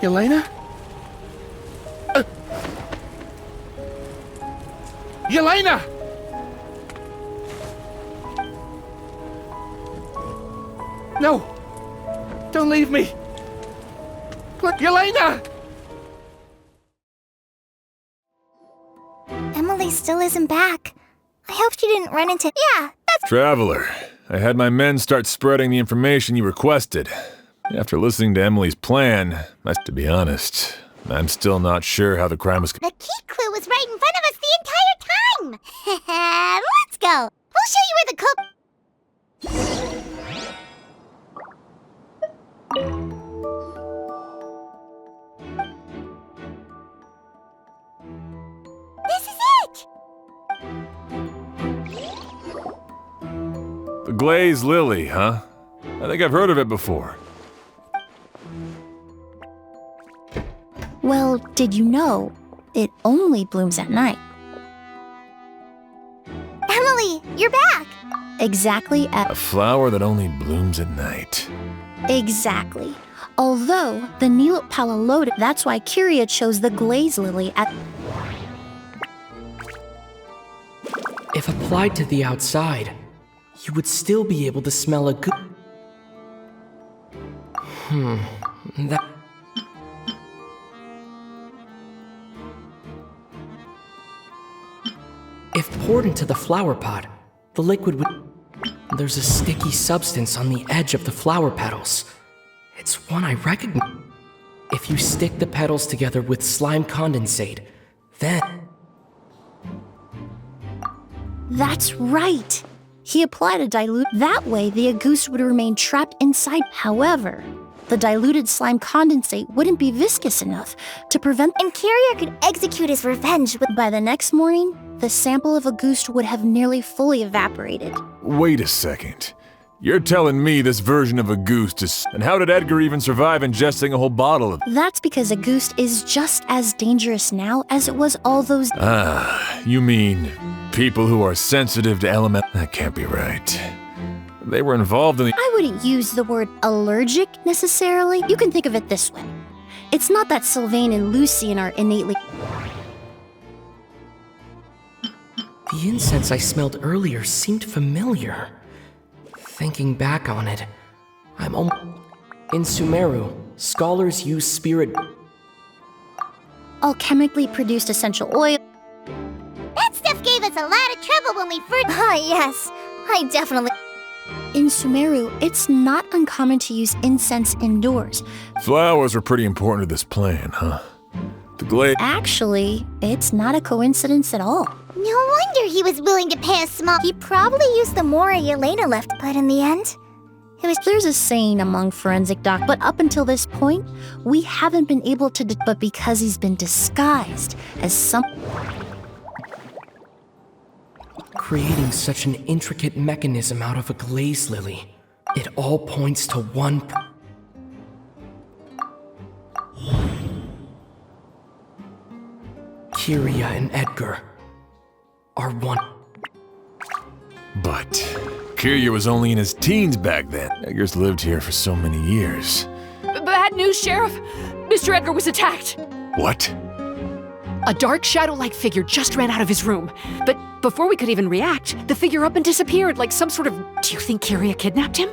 Yelena? Yelena! No! Don't leave me! Yelena! Emilie still isn't back. I hope she didn't run into— Yeah, that's— Traveler, I had my men start spreading the information you requested. After listening to Emilie's plan, to be honest, I'm still not sure how the crime was— The key clue was right in front of us the entire time! Let's go! We'll show you where the cook— This is it! The glazed lily, huh? I think I've heard of it before. Well, did you know it only blooms at night? Emilie, you're back! Exactly at— A flower that only blooms at night. Exactly. Although the Nilot that's why Kyria chose the glaze lily at— If applied to the outside, you would still be able to smell a good— that— If poured into the flower pot, the liquid would— There's a sticky substance on the edge of the flower petals. It's one I recognize. If you stick the petals together with slime condensate, then— That's right! He applied a dilute. That way, the agouste would remain trapped inside. However, the diluted slime condensate wouldn't be viscous enough to prevent— And Kyria could execute his revenge with— By the next morning, the sample of agouste would have nearly fully evaporated. Wait a second. You're telling me this version of agouste is— And how did Edgar even survive ingesting a whole bottle of— That's because agouste is just as dangerous now as it was all those— You mean people who are sensitive to element— That can't be right. They were involved in the— I wouldn't use the word allergic necessarily. You can think of it this way. It's not that Sylvain and Lucien are innately— the incense I smelled earlier seemed familiar. Thinking back on it, I'm almost— In Sumeru, scholars use spirit— alchemically produced essential oil. That stuff gave us a lot of trouble when we first— yes, I definitely— In Sumeru, it's not uncommon to use incense indoors. Flowers were pretty important to this plan, huh? The glaze— Actually, it's not a coincidence at all. No wonder he was willing to pay a small— He probably used the Mora Yelena left, but in the end, it was— There's a saying among forensic docs, but up until this point, we haven't been able to— But because he's been disguised as some— Creating such an intricate mechanism out of a glaze lily, it all points to one— Kyria and Edgar are one. But Kyria was only in his teens back then. Edgar's lived here for so many years. Bad news, Sheriff! Mr. Edgar was attacked! What? A dark shadow-like figure just ran out of his room. But before we could even react, the figure up and disappeared like some sort of— Do you think Kyria kidnapped him?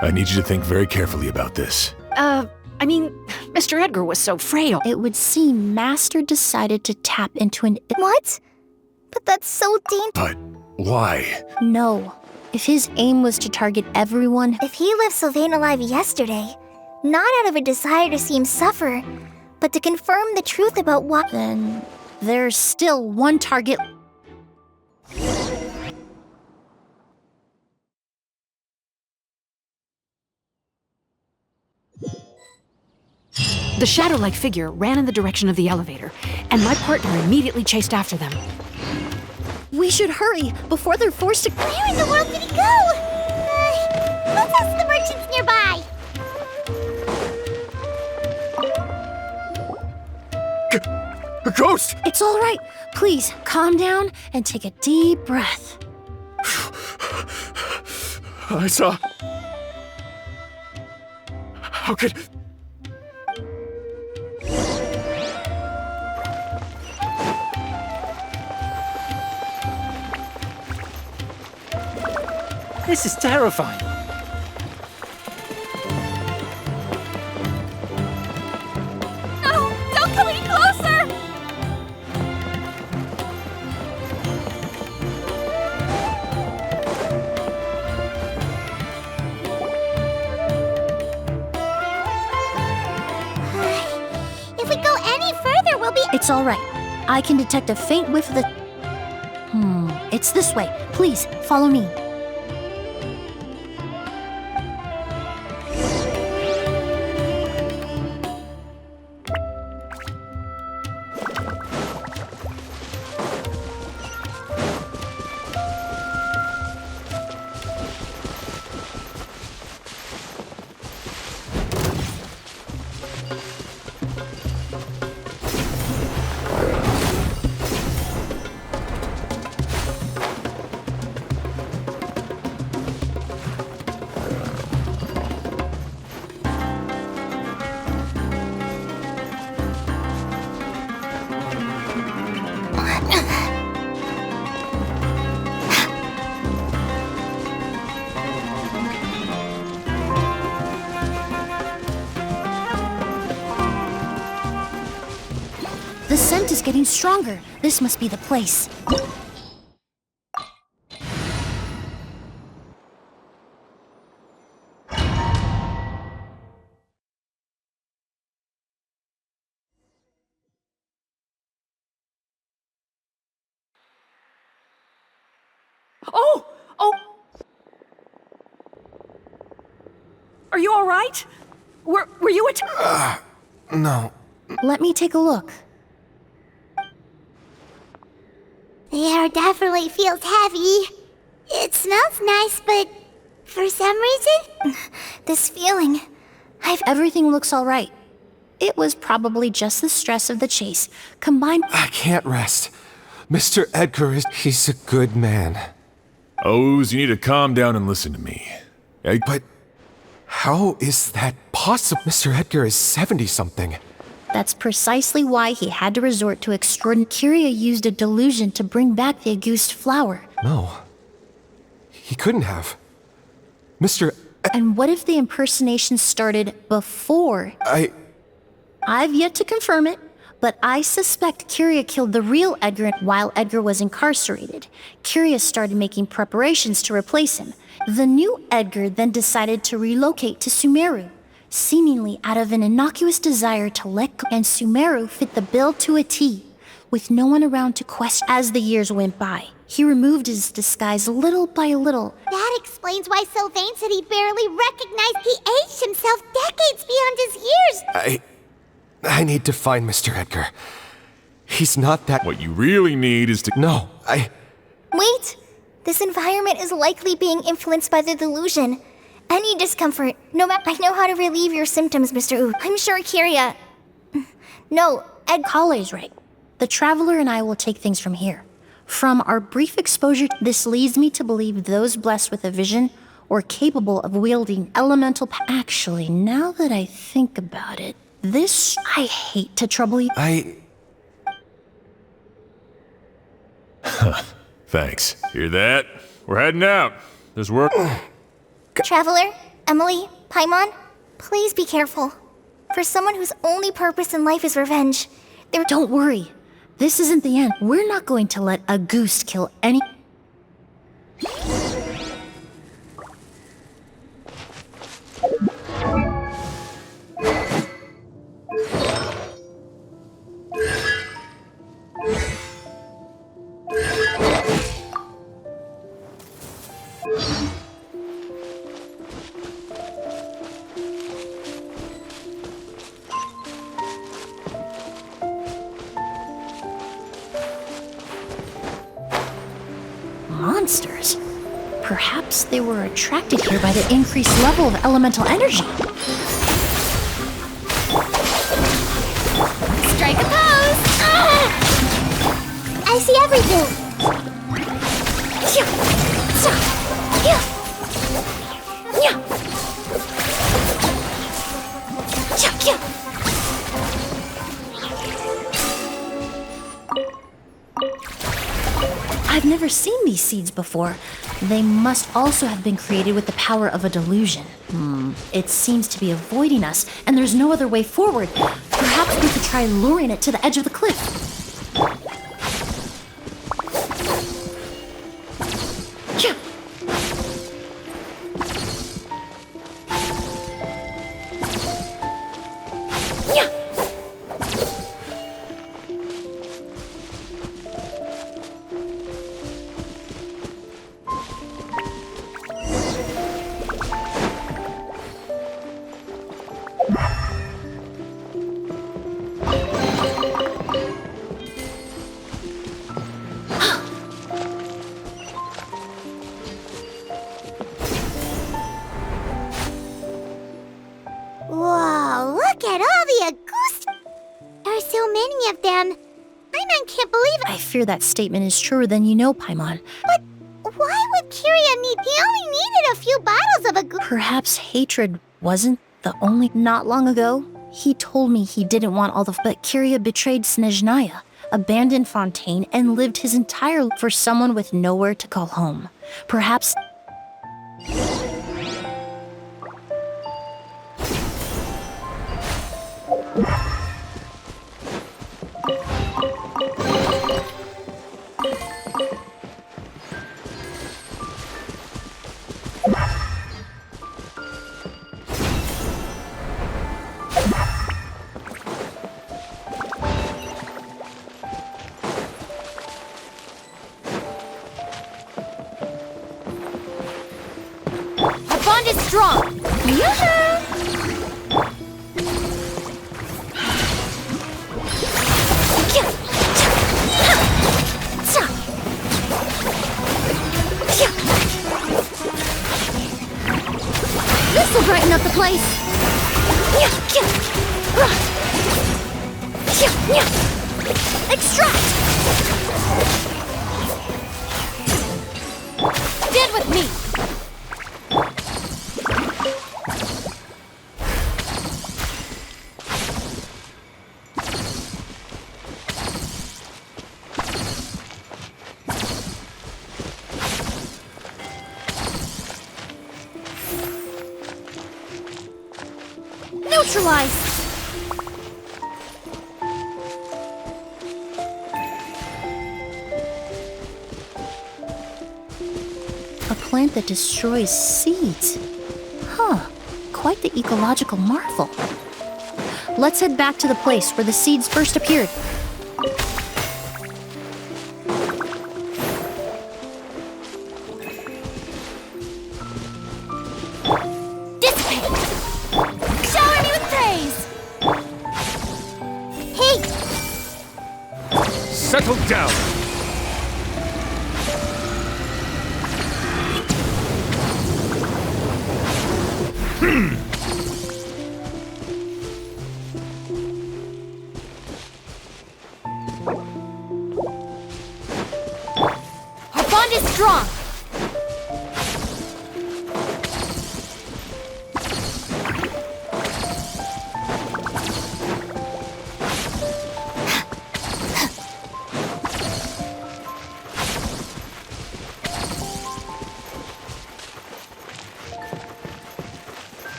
I need you to think very carefully about this. I mean, Mr. Edgar was so frail. It would seem Master decided to tap into an— What? But that's so dangerous. But why? No. If his aim was to target everyone— If he left Sylvain alive yesterday, not out of a desire to see him suffer, but to confirm the truth about what— Then there's still one target. The shadow-like figure ran in the direction of the elevator, and my partner immediately chased after them. We should hurry before they're forced to— Where in the world did he go? Let's ask the merchants nearby. A ghost! It's all right. Please, calm down and take a deep breath. I saw... How could... This is terrifying. No! Don't come any closer! If we go any further, we'll be... It's all right. I can detect a faint whiff of the... It's this way. Please, follow me. The scent is getting stronger. This must be the place. Oh! Oh! Are you all right? Were you No. Let me take a look. The air definitely feels heavy. It smells nice, but for some reason, this feeling, Everything looks all right. It was probably just the stress of the chase, combined... I can't rest. Mr. Edgar he's a good man. Oz, you need to calm down and listen to me. But how is that possible? Mr. Edgar is 70-something. That's precisely why he had to resort to extraordinary... Kyria used a delusion to bring back the Auguste flower. No. He couldn't have. Mr. And what if the impersonation started before? I've yet to confirm it, but I suspect Kyria killed the real Edgar while Edgar was incarcerated. Kyria started making preparations to replace him. The new Edgar then decided to relocate to Sumeru, seemingly out of an innocuous desire to let go, and Sumeru fit the bill to a T, with no one around to question. As the years went by, he removed his disguise little by little. that explains why Sylvain said he barely recognized he aged himself decades beyond his years. I need to find Mr. Edgar. He's not that... What you really need is to... No, Wait! This environment is likely being influenced by the delusion. Any discomfort, no matter... I know how to relieve your symptoms, Mr. Wu. I'm sure Kyria... No, Ed... Kale's right. The Traveler and I will take things from here. From our brief exposure, this leads me to believe those blessed with a vision or capable of wielding elemental Actually, now that I think about it, I hate to trouble you. Thanks. Hear that? We're heading out. There's work. Traveler, Emilie, Paimon, please be careful. For someone whose only purpose in life is revenge, Don't worry. This isn't the end. We're not going to let a goose kill any... monsters. Perhaps they were attracted here by the increased level of elemental energy. strike a pose! I see everything! I've never seen these seeds before. They must also have been created with the power of a delusion. It seems to be avoiding us, and there's no other way forward. Perhaps we could try luring it to the edge of the cliff. Yeah. Yeah. Whoa, look at all the Auguste! There are so many of them. Paimon can't believe it. I fear that statement is truer than you know, Paimon. But why would Kiria need... He only needed a few bottles of Auguste. Perhaps hatred wasn't the only... Not long ago, he told me he didn't want all the... But Kiria betrayed Snezhnaya, abandoned Fontaine, and lived his entire life for someone with nowhere to call home. Perhaps... Our bond is strong. Yoo-hoo! This'll brighten up the place! Extract! Stand with me. Neutralize! A plant that destroys seeds. Huh, quite the ecological marvel. Let's head back to the place where the seeds first appeared. Dissipate. Shower me with praise. Hey, Settle down! our bond is strong.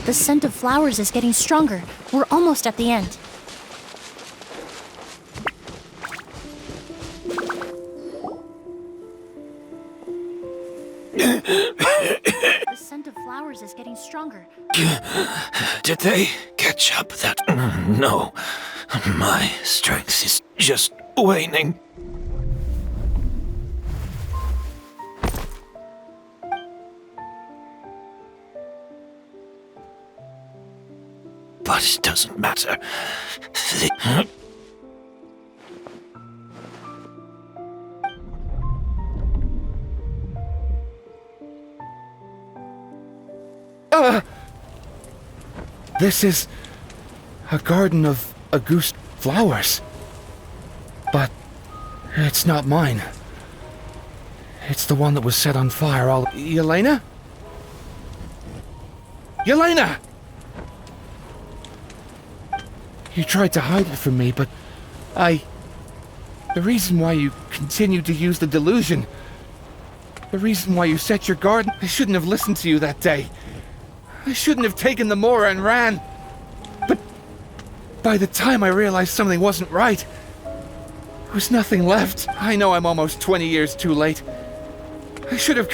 The scent of flowers is getting stronger. We're almost at the end. powers is getting stronger. Did they catch up that... No. My strength is just waning. But it doesn't matter. This is a garden of Auguste flowers. But it's not mine. It's the one that was set on fire all... Yelena? Yelena! You tried to hide it from me, but the reason why you continued to use the delusion, the reason why you set your garden, I shouldn't have listened to you that day. I shouldn't have taken the Mora and ran. But by the time I realized something wasn't right, there was nothing left. I know I'm almost 20 years too late. I should have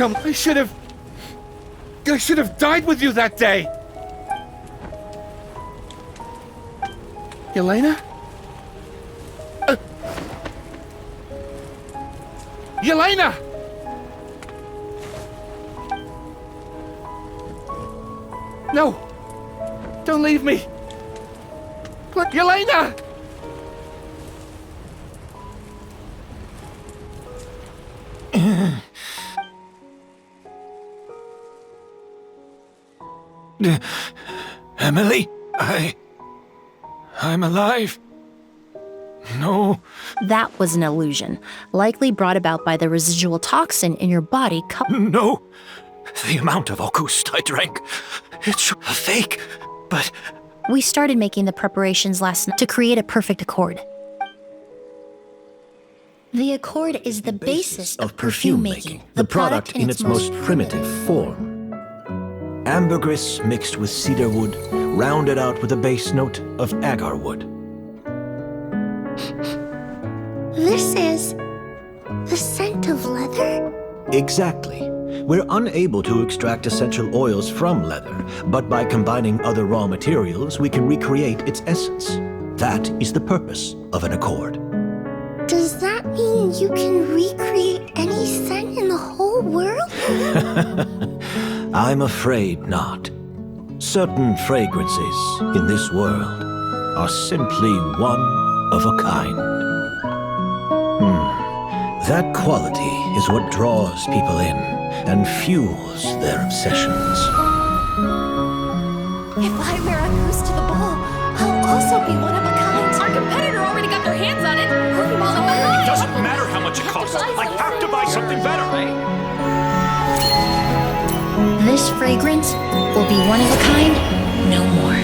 died with you that day. Yelena? Yelena! No! Don't leave me! Yelena! Emilie, I'm alive. No. That was an illusion, likely brought about by the residual toxin in your body. No. The amount of Auguste I drank, it's a fake, but... We started making the preparations last night to create a perfect accord. The accord is the basis of perfume making, the product in its most primitive form. Ambergris mixed with cedar wood, rounded out with a base note of agar wood. This is the scent of leather? Exactly. We're unable to extract essential oils from leather, but by combining other raw materials, we can recreate its essence. That is the purpose of an accord. Does that mean you can recreate any scent in the whole world? I'm afraid not. Certain fragrances in this world are simply one of a kind. That quality is what draws people in and fuels their obsessions. If I wear a goose to the ball, I'll also be one of a kind. Our competitor already got their hands on it. It doesn't matter how much it costs. I have to buy something better. This fragrance will be one of a kind, no more.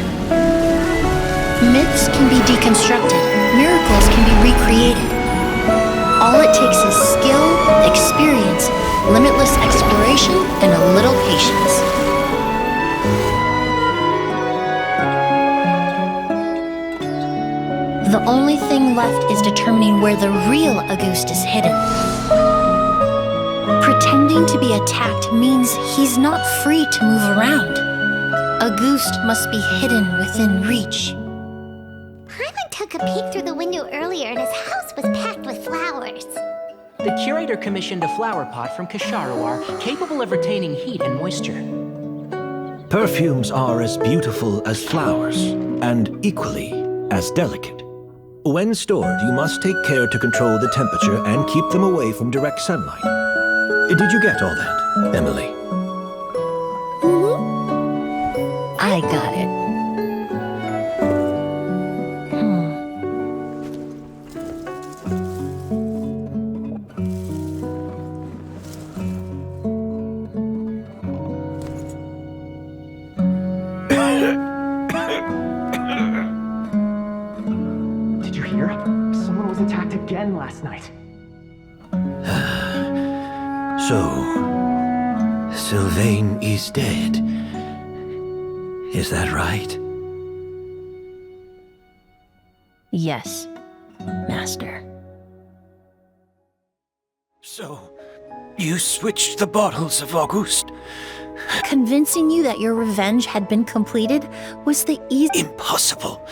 Myths can be deconstructed, miracles can be recreated. All it takes is skill, experience, limitless exploration, and a little patience. The only thing left is determining where the real Auguste is hidden. Pretending to be attacked means he's not free to move around. Auguste must be hidden within reach. Paimon took a peek through the window earlier and his house was packed with flowers. The curator commissioned a flower pot from Kasharawar capable of retaining heat and moisture. Perfumes are as beautiful as flowers, and equally as delicate. When stored, you must take care to control the temperature and keep them away from direct sunlight. Did you get all that, Emilie? I got it. Did you hear? Someone was attacked again last night. So, Sylvain is dead. Is that right? Yes, Master. So, you switched the bottles of Auguste Convincing you that your revenge had been completed was the easy. Impossible.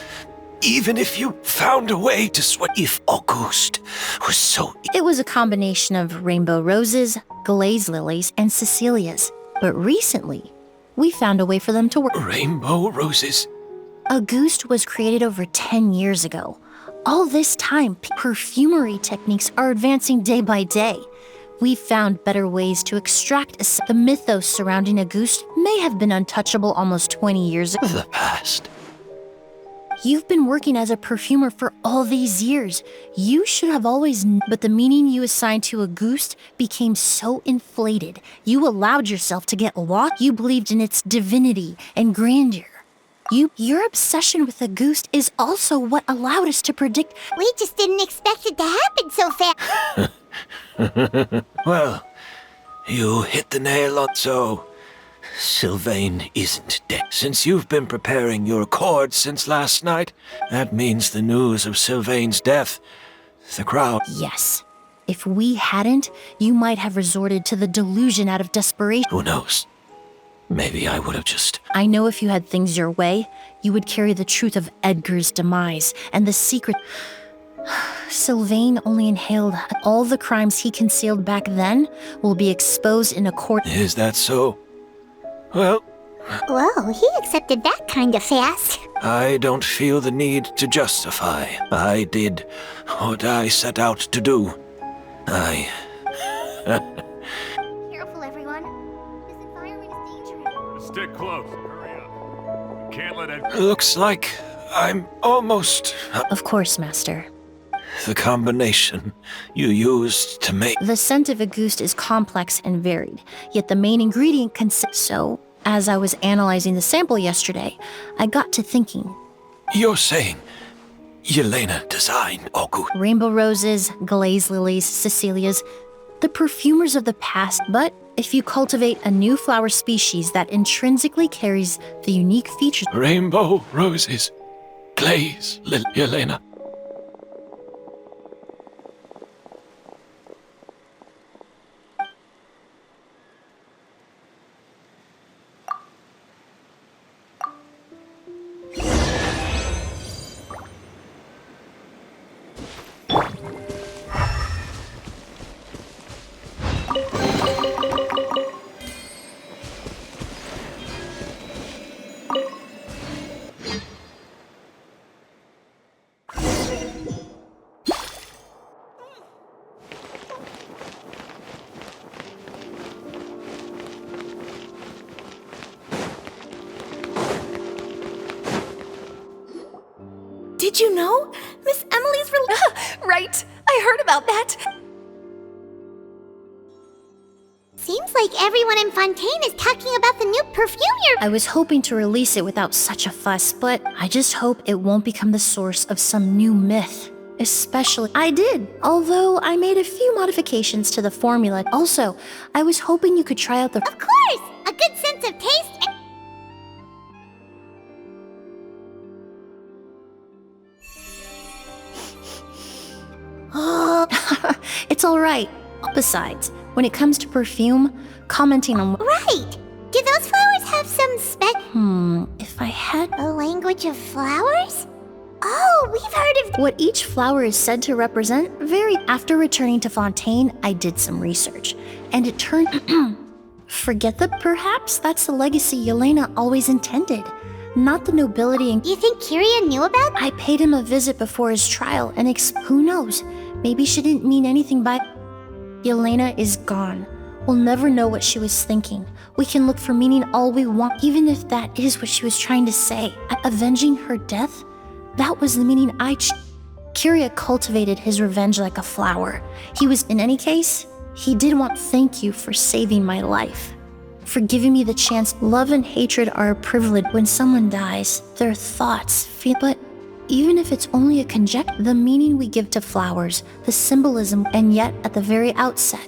Even if you found a way to if August was so... It was a combination of rainbow roses, glaze lilies, and Cecilias. But recently, we found a way for them to work. Rainbow roses? Auguste was created over 10 years ago. All this time, perfumery techniques are advancing day by day. We found better ways to extract the mythos surrounding Auguste may have been untouchable almost 20 years ago. The past. You've been working as a perfumer for all these years. You should have always known, but the meaning you assigned to Auguste became so inflated. You allowed yourself to get lost. You believed in its divinity and grandeur. Your obsession with Auguste is also what allowed us to predict. We just didn't expect it to happen so fast. Well, you hit the nail on so. Sylvain isn't dead. Since you've been preparing your accord since last night, that means the news of Sylvain's death. The crowd. Yes. If we hadn't, you might have resorted to the delusion out of desperation. Who knows? Maybe I would have just... I know if you had things your way, you would carry the truth of Edgar's demise and the secret... Sylvain only inhaled. All the crimes he concealed back then will be exposed in a court. Is that so? Well... Whoa, he accepted that kind of fast. I don't feel the need to justify. I did what I set out to do. Careful, everyone. This environment is dangerous. Stick close. Hurry up. You can't let it... Looks like I'm almost... Of course, Master. The combination you used to make... The scent of Auguste is complex and varied, yet the main ingredient consists... So, as I was analyzing the sample yesterday, I got to thinking. You're saying Yelena designed August? Rainbow roses, glaze lilies, Cecilias, the perfumers of the past, but if you cultivate a new flower species that intrinsically carries the unique features... Rainbow roses, glaze, Yelena. Did you know? Miss Emilie's Right, I heard about that. Seems like everyone in Fontaine is talking about the new perfume I was hoping to release it without such a fuss, but I just hope it won't become the source of some new myth. Especially, I did, although I made a few modifications to the formula. Also, I was hoping you could try out the... Of course! A good sense of taste and... It's alright. Besides, when it comes to perfume, commenting on... Right! Do those flowers have some if I had... A language of flowers? Oh, we've heard of... What each flower is said to represent vary. After returning to Fontaine, I did some research, and it turned... Forget that perhaps that's the legacy Yelena always intended. Not the nobility and... You think Kyria knew about? I paid him a visit before his trial, and who knows? Maybe she didn't mean anything by... Yelena is gone. We'll never know what she was thinking. We can look for meaning all we want, even if that is what she was trying to say. Avenging her death? That was the meaning Kyria cultivated his revenge like a flower. He was, in any case, he did want thank you for saving my life. For giving me the chance. Love and hatred are a privilege. When someone dies, their thoughts feel... But even if it's only a conjecture, the meaning we give to flowers, the symbolism, and yet at the very outset,